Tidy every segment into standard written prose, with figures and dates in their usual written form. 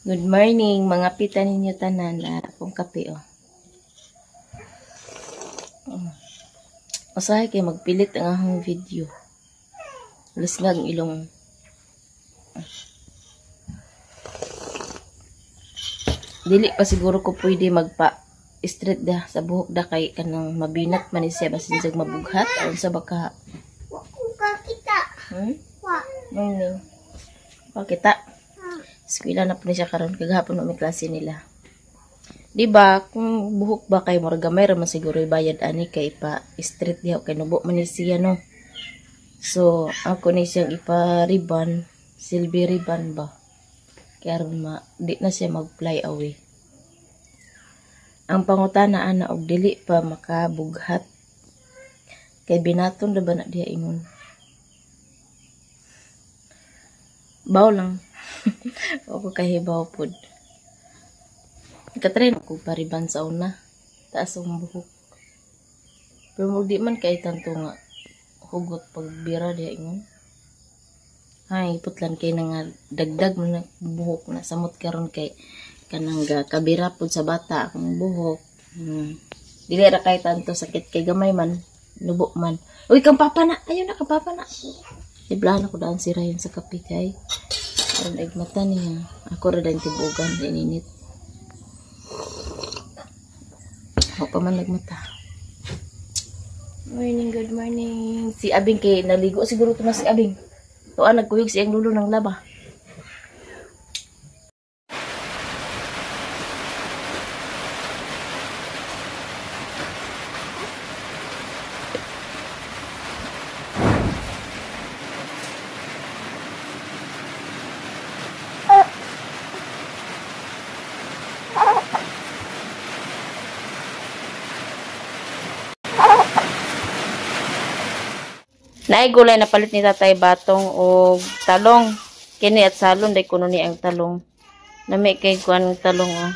Good morning, mga pita ninyo tanan na akong kape oh. Usahay kay magpilit ang akong video. Lusngag ilong. Dili pa siguro ko pwede magpa straight da sa buhok da kay kanang mabinat man siya basin sig mabughat aron sa baka. Wa ko kita. Wa. Morning. Pakita. Eskwela na po siya karon kagahapon may klase nila. Di ba kung buhok ba kay murag gamay ra man siguro bayad ani kay pa straight diha kay nubo man siya no. So ako ni siyang ipa-ribbon, silver ribbon ba. Kaya ron di na siya mag-fly away. Ang pangutana ana og dili pa makabughat kay binaton ra ba na diha ingon. Baw lang. Ako kahibaw pod. Nakatrain ko pariban sa una. Taas ang buhok. Pero di man kay tanto nga hugot pagbira diya ingon. Ay, putlan kay nga dagdag mo na buhok na samot karon kay kanang kabira pod sa bata akong buhok. Dili ra kay tanto sakit kay gamay man, nubo man. Uy, kang papa na. Ayaw na kang papa na. Iblahan ako daan si Ryan sa kape kay. Aron igmata niya. Ako ra din tibugan din init. Ako pa man nagmata. Morning, good morning. Si Abing kay naligo siguro to na si Abing. Tuan nagkuyog siyang lulo ng laba. Naay gulay na palit ni Tatay Batong o talong. Kini at salon day kuno ni ang talong. Nami kay kuan talong oh.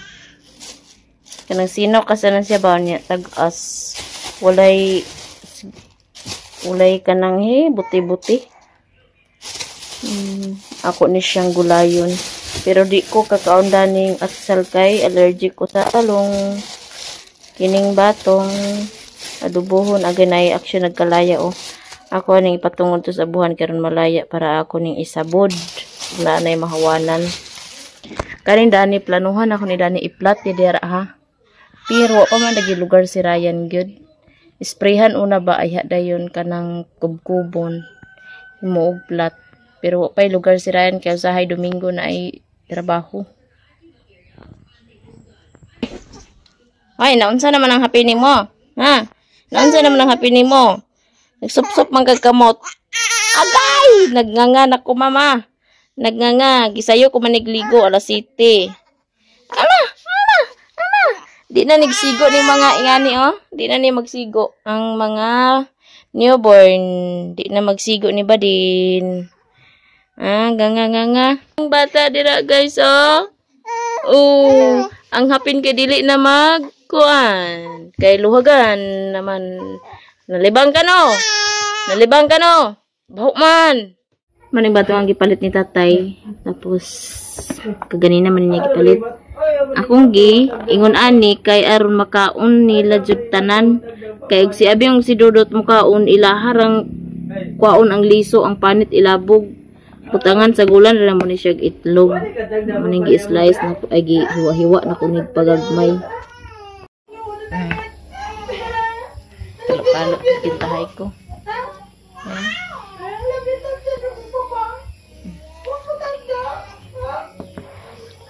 Kanang sino kasanan siya ba niya tag-as. Walay kanang buti-buti. Ako ni siyang gulayon. Pero di ko kakaon daning atsal kay allergic ko sa talong. Kining batong adubohon aganay aksyon nagkalaya oh. Ako ning ipatungod to sa buhan karon malaya para ako ning isabod wala nay mahawanan. Kaning dani planuhan ako ni dani iplat di dira ha. Pero pa man lagi lugar si Ryan gyud. Sprayhan una ba ay dayon kanang kubkubon mo og plat. Pero pay lugar si Ryan kay usahay Domingo na ay trabaho. Ay, naunsa naman ang happy nimo? Ha? Naunsa naman ang happy nimo? Nagsup-sup man kag kamot. Agay! Nagnganga na ko mama. Nagnganga. Gisayo ko manigligo alas 7. Ala! Di na nagsigo ni mga ingani oh. Di na ni magsigo. Ang mga newborn. Di na magsigo ni Badin. Ganga. Ang bata dira guys oh. Oh, ang hapin kay dili na magkuan. Kay luhagan naman. Nalibang ka no. Bahok man. Maning bato ang gipalit ni tatay. Tapos kaganina man niya gipalit. Akong ingon ani kay aron makaon nila jud tanan. Kay si abi ang si Dudot mukaon ilaharang kwaon ang liso ang panit ilabog. Putangan sa gulan ra mo ni siya itlog. Maning gi-slice na ay gihiwa-hiwa na kunid pagagmay. Palo kintahay ko.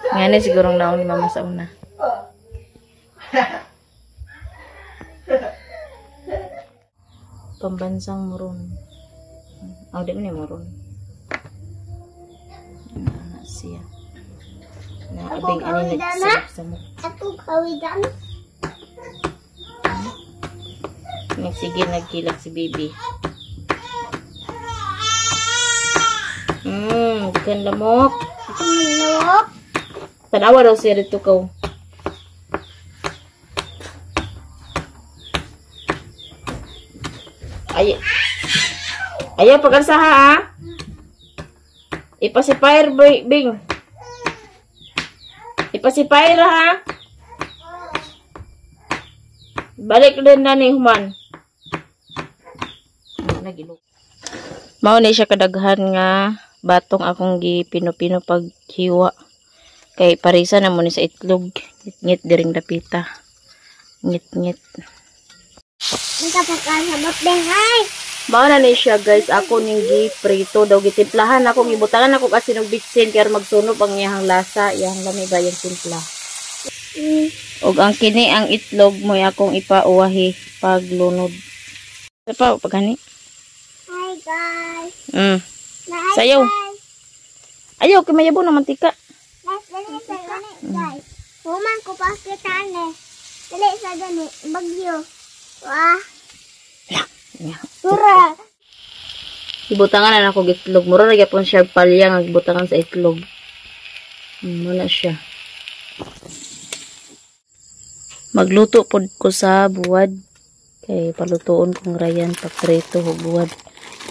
Ngayon sigurong naon ni mama sa una. Pambansang muron. Di mo ni muron. Siya. Na abing ani nagsamok. Ako kawidan. Sige, nagkilak si baby. Bukan lamok. Tanawa daw siya dito ko. Ayaw pag-ansaha ha. Ipasipire bing. Ipasipay ra ha. Balik din na ni Human. Mao ni siya kadaghan nga batong akong gipino-pino paghiwa. Kay parisa na mo ni sa itlog. Ngit-ngit diring dapita. Ngit-ngit. Nagkapagkasabot din, ay! Mao na ni siya guys, ako ning giprito daw gitimplahan ako gibutangan ako kasi ng bitsin kaya magsunog ang iyang lasa, iyang lami ba yung timpla. Og ang kini ang itlog mo akong ipauwahi paglunod. Sa pa pagani. Hi guys. Sayaw. Ayaw kay mayabo ng mantika. Guys. Human ko pa kita ne. Dali sa gani bagyo. Wah. Sura. Ibutangan na ako itlog. Mura ra gyapon siya palya nga gibutangan sa itlog. Muna siya. Magluto pod ko sa buwad. Kay palutuon kong rayan paprito og buwad.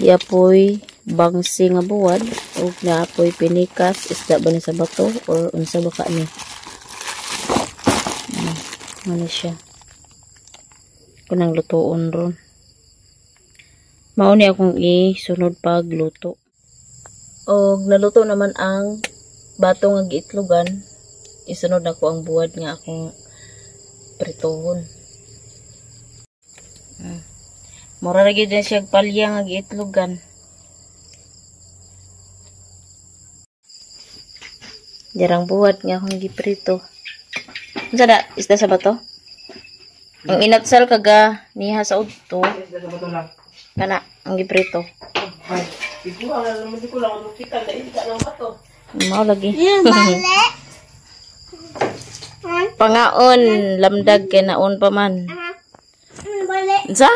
Iapoy bangsi nga buwad ug naapoy pinikas isda ba ni sa bato or unsa ba ka ni. Ano siya. Kunang lutuon ron. Mao ni akong isunod pagluto. Og naluto naman ang bato nga giitlogan. Isunod na ko ang buwad nga akong pritohon. Mura ra gyud din siya palya nga giitlogan. Jarang buwad nga akong giprito. Unsa da? Isda sa bato? Ang inatsal kaga niha sa udto. Isda sa bato lang. Kana ang giprito. Ay, siguro ang naman di ko lang kita dai ka lang bato. Mao lagi. Bale. Pangaon lamdag kay naon pa man. Bale. Unsa?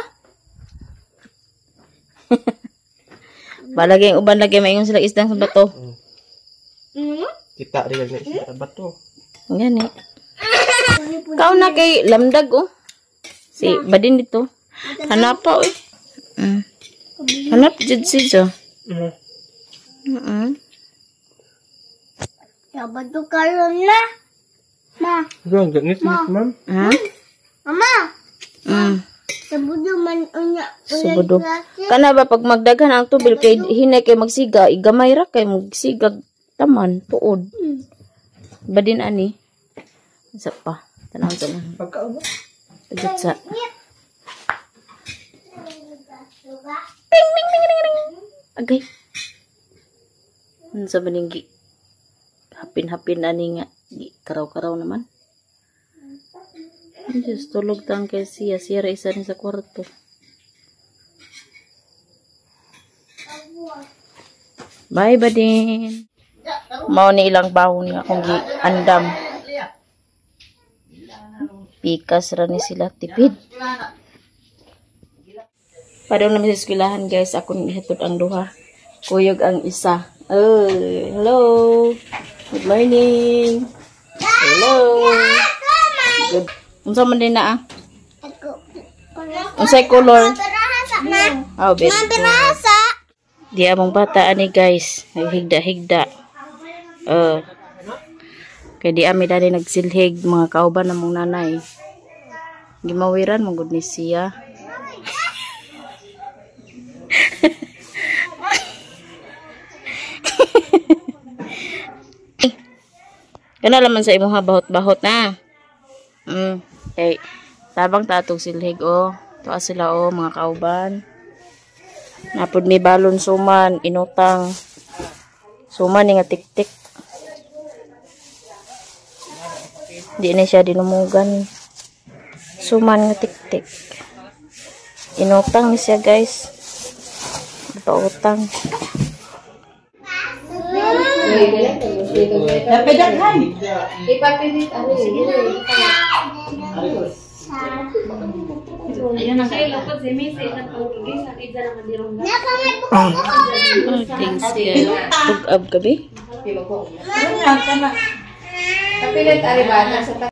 Balagi ang uban lagi maingon sila isdang sa bato. Kita rin na isda sa bato. Ngani. Kau na kay lamdag oh. Si badin dito. Hanap pa oy. Hanap jud siya. Ya bato karon na. Ma. Ang ganit ma'am. Ha? Mama. Sabudo man unya. Subudo. Kana ba pag magdaghan ang tubil kay hinay kay magsiga, igamay ra kay magsigag taman tuod. Badin ani. Sa pa. Tanawon sa nang. Pagkaon. Adot sa. Agay. Unsa ba ning hapin-hapin ani nga di karaw-karaw naman. Just tulog tang kay siya ra isa ni sa kwarto. Bye badin. Mao ni ilang bahon nga akong giandam. Pikas ra ni sila tipid. Padong naman sa eskwelahan guys, ako nang ihatod ang duha. Kuyog ang isa. Oh, hello. Good morning. Hello. Good. Unsa man din na ah? Unsay color? Oh, very good. Di among bata ani guys, naghigda-higda. Kay di ami dali nagsilhig mga kauban namong nanay. Gimawiran mo gud ni siya. Kana laman sa imong bahot-bahot na. Okay. Tabang tatog silhig oh. Tuwa sila oh mga kauban. Napod may balon suman, inutang. Suman nga tik-tik. Di na siya dinumugan. Suman nga tik-tik. Inutang ni siya guys. Pautang. Napedaghan. Ipapilit ano ayun ang kayo ko si Missy sa Portuguese at isa na madirong na. Thanks you. Tug-ab gabi. Kapilit ari ba sa